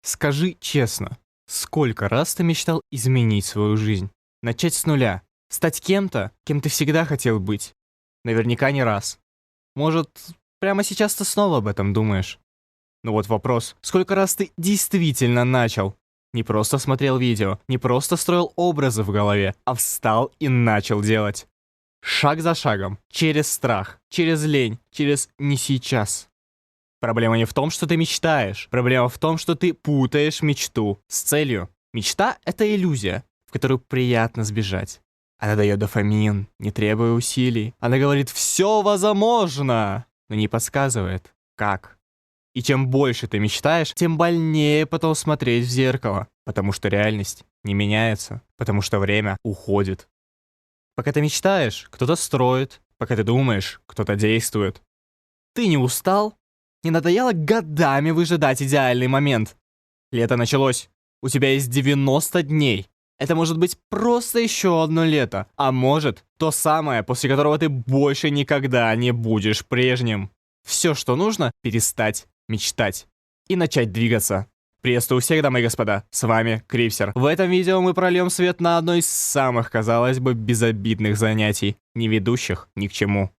Скажи честно, сколько раз ты мечтал изменить свою жизнь? Начать с нуля? Стать кем-то, кем ты всегда хотел быть? Наверняка не раз. Может, прямо сейчас ты снова об этом думаешь? Ну вот вопрос, сколько раз ты действительно начал? Не просто смотрел видео, не просто строил образы в голове, а встал и начал делать. Шаг за шагом, через страх, через лень, через «не сейчас». Проблема не в том, что ты мечтаешь. Проблема в том, что ты путаешь мечту с целью. Мечта — это иллюзия, в которую приятно сбежать. Она дает дофамин, не требуя усилий. Она говорит «все возможно», но не подсказывает, как. И чем больше ты мечтаешь, тем больнее потом смотреть в зеркало. Потому что реальность не меняется. Потому что время уходит. Пока ты мечтаешь, кто-то строит. Пока ты думаешь, кто-то действует. Ты не устал? Не надоело годами выжидать идеальный момент? Лето началось. У тебя есть 90 дней. Это может быть просто еще одно лето. А может, то самое, после которого ты больше никогда не будешь прежним. Все, что нужно, перестать мечтать и начать двигаться. Приветствую всех, дамы и господа, с вами Крипсер. В этом видео мы прольем свет на одно из самых, казалось бы, безобидных занятий, не ведущих ни к чему.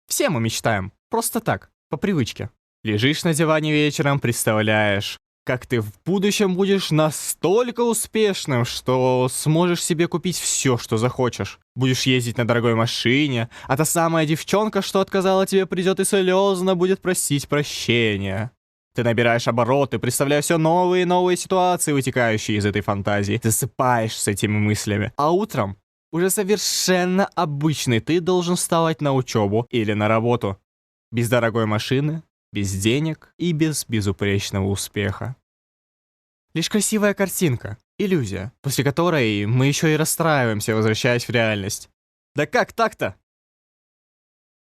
Все мы мечтаем, просто так, по привычке. Лежишь на диване вечером, представляешь, как ты в будущем будешь настолько успешным, что сможешь себе купить все, что захочешь. Будешь ездить на дорогой машине, а та самая девчонка, что отказала тебе, придет и слезно будет просить прощения. Ты набираешь обороты, представляя все новые и новые ситуации, вытекающие из этой фантазии. Ты засыпаешь с этими мыслями. А утром, уже совершенно обычный, ты должен вставать на учебу или на работу. Без дорогой машины, без денег и без безупречного успеха. Лишь красивая картинка, иллюзия, после которой мы еще и расстраиваемся, возвращаясь в реальность. Да как так-то?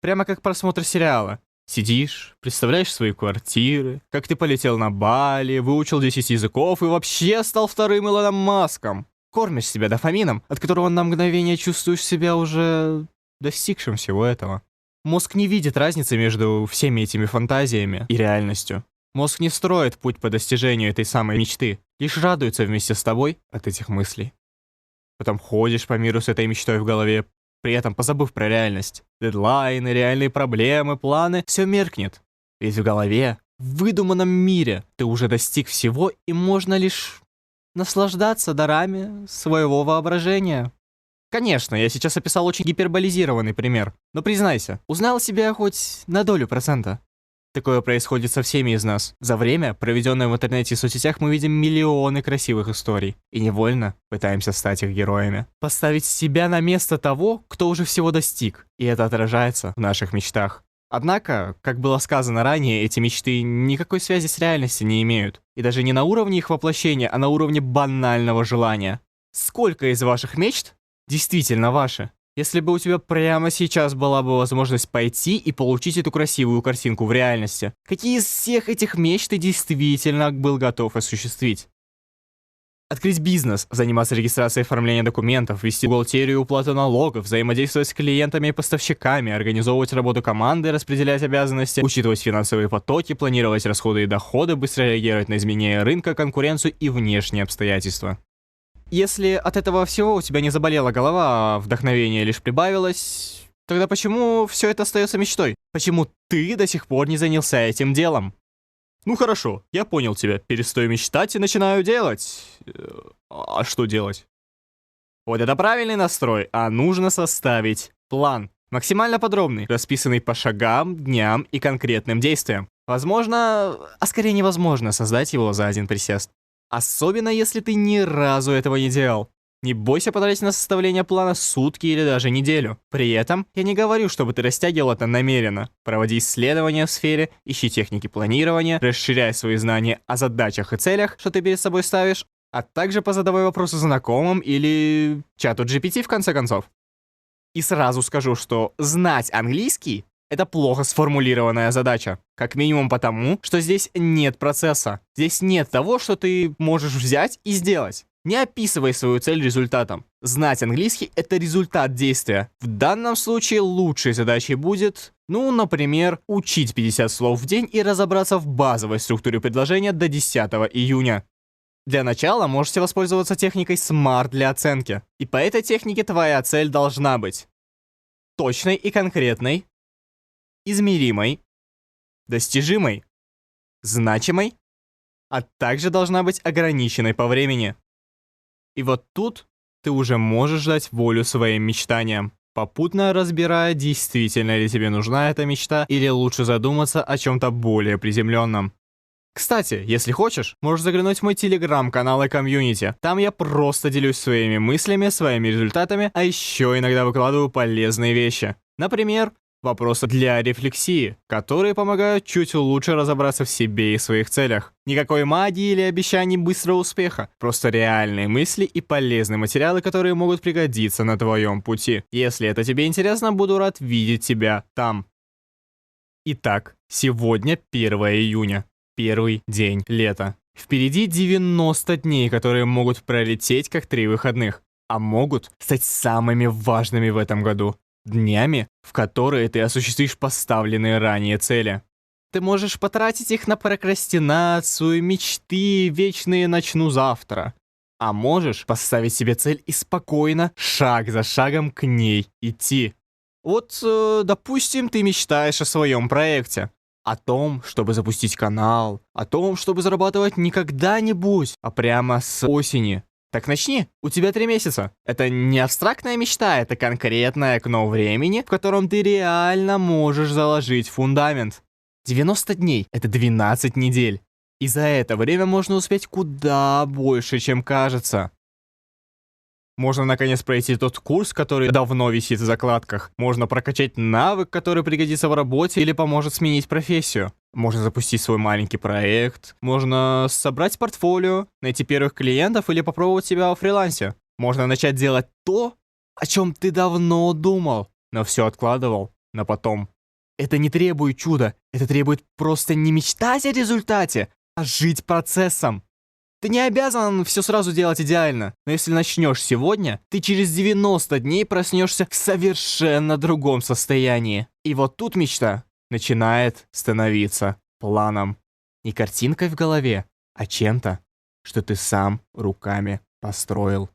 Прямо как просмотр сериала. Сидишь, представляешь свои квартиры, как ты полетел на Бали, выучил 10 языков и вообще стал вторым Илоном Маском. Кормишь себя дофамином, от которого на мгновение чувствуешь себя уже достигшим всего этого. Мозг не видит разницы между всеми этими фантазиями и реальностью. Мозг не строит путь по достижению этой самой мечты, лишь радуется вместе с тобой от этих мыслей. Потом ходишь по миру с этой мечтой в голове, при этом позабыв про реальность. Дедлайны, реальные проблемы, планы — все меркнет. Ведь в голове, в выдуманном мире, ты уже достиг всего, и можно лишь наслаждаться дарами своего воображения. Конечно, я сейчас описал очень гиперболизированный пример, но признайся, узнал себя хоть на долю процента? Такое происходит со всеми из нас. За время, проведенное в интернете и соцсетях, мы видим миллионы красивых историй. И невольно пытаемся стать их героями. Поставить себя на место того, кто уже всего достиг. И это отражается в наших мечтах. Однако, как было сказано ранее, эти мечты никакой связи с реальностью не имеют. И даже не на уровне их воплощения, а на уровне банального желания. Сколько из ваших мечт действительно ваши? Если бы у тебя прямо сейчас была бы возможность пойти и получить эту красивую картинку в реальности, какие из всех этих мечт ты действительно был готов осуществить? Открыть бизнес, заниматься регистрацией и оформлением документов, вести бухгалтерию и уплату налогов, взаимодействовать с клиентами и поставщиками, организовывать работу команды, распределять обязанности, учитывать финансовые потоки, планировать расходы и доходы, быстро реагировать на изменения рынка, конкуренцию и внешние обстоятельства. Если от этого всего у тебя не заболела голова, а вдохновение лишь прибавилось, тогда почему все это остается мечтой? Почему ты до сих пор не занялся этим делом? Ну хорошо, я понял тебя. Перестаю мечтать и начинаю делать. А что делать? Вот это правильный настрой, а нужно составить план. Максимально подробный, расписанный по шагам, дням и конкретным действиям. Возможно, а скорее невозможно создать его за один присест. Особенно если ты ни разу этого не делал. Не бойся потратить на составление плана сутки или даже неделю. При этом я не говорю, чтобы ты растягивал это намеренно. Проводи исследования в сфере, ищи техники планирования, расширяй свои знания о задачах и целях, что ты перед собой ставишь, а также позадавай вопросы знакомым или чату GPT в конце концов. И сразу скажу, что знать английский — это плохо сформулированная задача. Как минимум потому, что здесь нет процесса. Здесь нет того, что ты можешь взять и сделать. Не описывай свою цель результатом. Знать английский — это результат действия. В данном случае лучшей задачей будет, например, учить 50 слов в день и разобраться в базовой структуре предложения до 10 июня. Для начала можете воспользоваться техникой SMART для оценки. И по этой технике твоя цель должна быть точной и конкретной, измеримой, достижимой, значимой, а также должна быть ограниченной по времени. И вот тут ты уже можешь дать волю своим мечтаниям, попутно разбирая, действительно ли тебе нужна эта мечта или лучше задуматься о чем-то более приземленном. Кстати, если хочешь, можешь заглянуть в мой телеграм-канал и комьюнити. Там я просто делюсь своими мыслями, своими результатами, а еще иногда выкладываю полезные вещи. Например, вопросы для рефлексии, которые помогают чуть лучше разобраться в себе и своих целях. Никакой магии или обещаний быстрого успеха. Просто реальные мысли и полезные материалы, которые могут пригодиться на твоем пути. Если это тебе интересно, буду рад видеть тебя там. Итак, сегодня 1 июня. Первый день лета. Впереди 90 дней, которые могут пролететь как 3 выходных, а могут стать самыми важными в этом году. Днями, в которые ты осуществишь поставленные ранее цели. Ты можешь потратить их на прокрастинацию, мечты, вечные «начну завтра». А можешь поставить себе цель и спокойно, шаг за шагом к ней идти. Вот, допустим, ты мечтаешь о своем проекте. О том, чтобы запустить канал. О том, чтобы зарабатывать не когда-нибудь, а прямо с осени. Так начни, у тебя 3 месяца. Это не абстрактная мечта, это конкретное окно времени, в котором ты реально можешь заложить фундамент. 90 дней — это 12 недель. И за это время можно успеть куда больше, чем кажется. Можно наконец пройти тот курс, который давно висит в закладках. Можно прокачать навык, который пригодится в работе или поможет сменить профессию. Можно запустить свой маленький проект. Можно собрать портфолио, найти первых клиентов или попробовать себя во фрилансе. Можно начать делать то, о чем ты давно думал, но все откладывал на потом. Это не требует чуда. Это требует просто не мечтать о результате, а жить процессом. Ты не обязан все сразу делать идеально, но если начнешь сегодня, ты через 90 дней проснешься в совершенно другом состоянии. И вот тут мечта начинает становиться планом. Не картинкой в голове, а чем-то, что ты сам руками построил.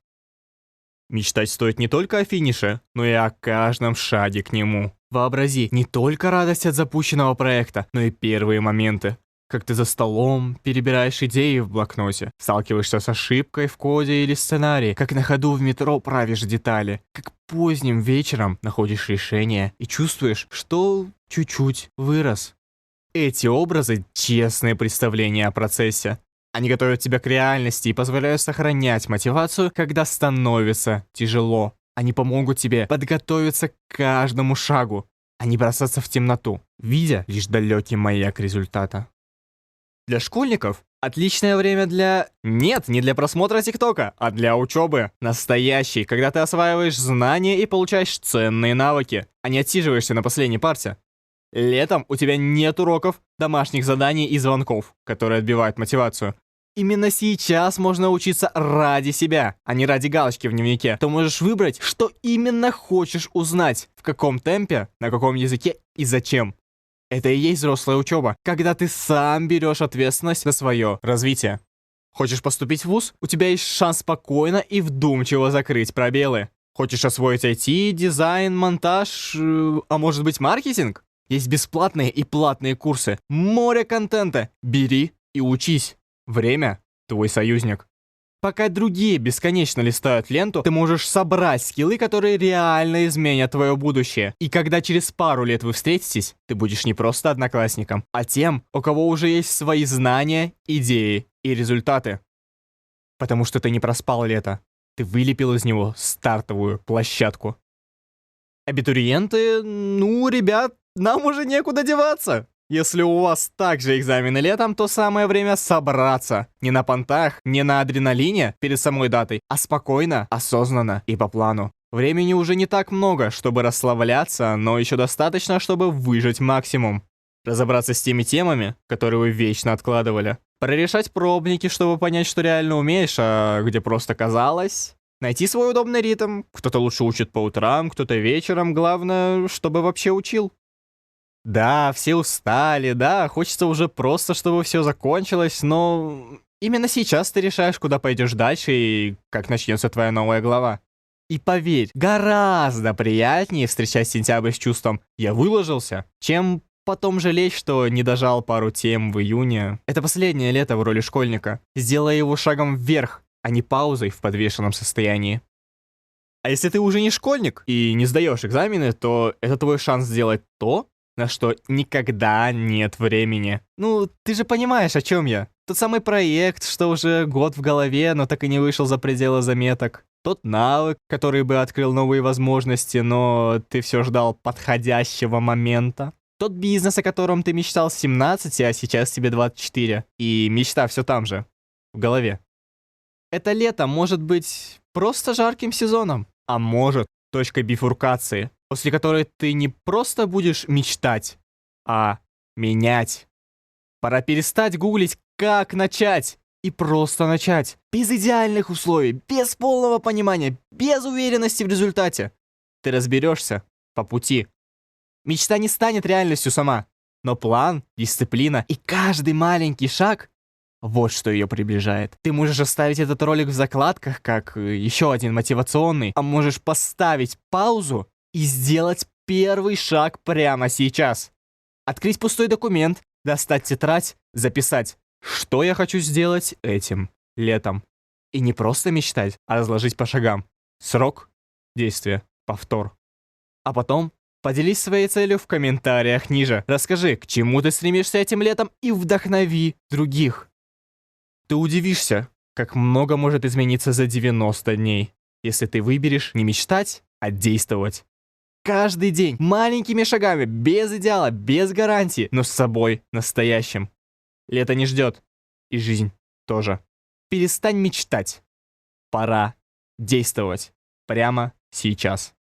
Мечтать стоит не только о финише, но и о каждом шаге к нему. Вообрази не только радость от запущенного проекта, но и первые моменты. Как ты за столом перебираешь идеи в блокноте, сталкиваешься с ошибкой в коде или сценарии, как на ходу в метро правишь детали, как поздним вечером находишь решение и чувствуешь, что чуть-чуть вырос. Эти образы — честные представления о процессе. Они готовят тебя к реальности и позволяют сохранять мотивацию, когда становится тяжело. Они помогут тебе подготовиться к каждому шагу, а не бросаться в темноту, видя лишь далекий маяк результата. Для школьников отличное время для... Нет, не для просмотра ТикТока, а для учебы. Настоящий, когда ты осваиваешь знания и получаешь ценные навыки, а не отсиживаешься на последней парте. Летом у тебя нет уроков, домашних заданий и звонков, которые отбивают мотивацию. Именно сейчас можно учиться ради себя, а не ради галочки в дневнике. Ты можешь выбрать, что именно хочешь узнать, в каком темпе, на каком языке и зачем. Это и есть взрослая учеба, когда ты сам берешь ответственность за свое развитие. Хочешь поступить в вуз? У тебя есть шанс спокойно и вдумчиво закрыть пробелы. Хочешь освоить IT, дизайн, монтаж, а может быть маркетинг? Есть бесплатные и платные курсы, море контента. Бери и учись. Время — твой союзник. Пока другие бесконечно листают ленту, ты можешь собрать скиллы, которые реально изменят твое будущее. И когда через пару лет вы встретитесь, ты будешь не просто одноклассником, а тем, у кого уже есть свои знания, идеи и результаты. Потому что ты не проспал лето. Ты вылепил из него стартовую площадку. Абитуриенты, ребят, нам уже некуда деваться. Если у вас также экзамены летом, то самое время собраться. Не на понтах, не на адреналине перед самой датой, а спокойно, осознанно и по плану. Времени уже не так много, чтобы расслабляться, но еще достаточно, чтобы выжать максимум. Разобраться с теми темами, которые вы вечно откладывали. Прорешать пробники, чтобы понять, что реально умеешь, а где просто казалось. Найти свой удобный ритм. Кто-то лучше учит по утрам, кто-то вечером. Главное, чтобы вообще учил. Да, все устали, да, хочется уже просто, чтобы все закончилось, но именно сейчас ты решаешь, куда пойдешь дальше и как начнется твоя новая глава. И поверь, гораздо приятнее встречать сентябрь с чувством «я выложился», чем потом жалеть, что не дожал пару тем в июне. Это последнее лето в роли школьника. Сделай его шагом вверх, а не паузой в подвешенном состоянии. А если ты уже не школьник и не сдаешь экзамены, то это твой шанс сделать то, на что никогда нет времени. Ну, ты же понимаешь, о чем я. Тот самый проект, что уже год в голове, но так и не вышел за пределы заметок. Тот навык, который бы открыл новые возможности, но ты все ждал подходящего момента. Тот бизнес, о котором ты мечтал с 17, а сейчас тебе 24. И мечта все там же, в голове. Это лето может быть просто жарким сезоном, а может точкой бифуркации, после которой ты не просто будешь мечтать, а менять. Пора перестать гуглить, как начать, и просто начать. Без идеальных условий, без полного понимания, без уверенности в результате. Ты разберешься по пути. Мечта не станет реальностью сама, но план, дисциплина и каждый маленький шаг — вот что ее приближает. Ты можешь оставить этот ролик в закладках, как еще один мотивационный, а можешь поставить паузу и сделать первый шаг прямо сейчас. Открыть пустой документ, достать тетрадь, записать, что я хочу сделать этим летом. И не просто мечтать, а разложить по шагам. Срок, действие, повтор. А потом поделись своей целью в комментариях ниже. Расскажи, к чему ты стремишься этим летом, и вдохнови других. Ты удивишься, как много может измениться за 90 дней, если ты выберешь не мечтать, а действовать. Каждый день, маленькими шагами, без идеала, без гарантии, но с собой настоящим. Лето не ждет, и жизнь тоже. Перестань мечтать. Пора действовать прямо сейчас.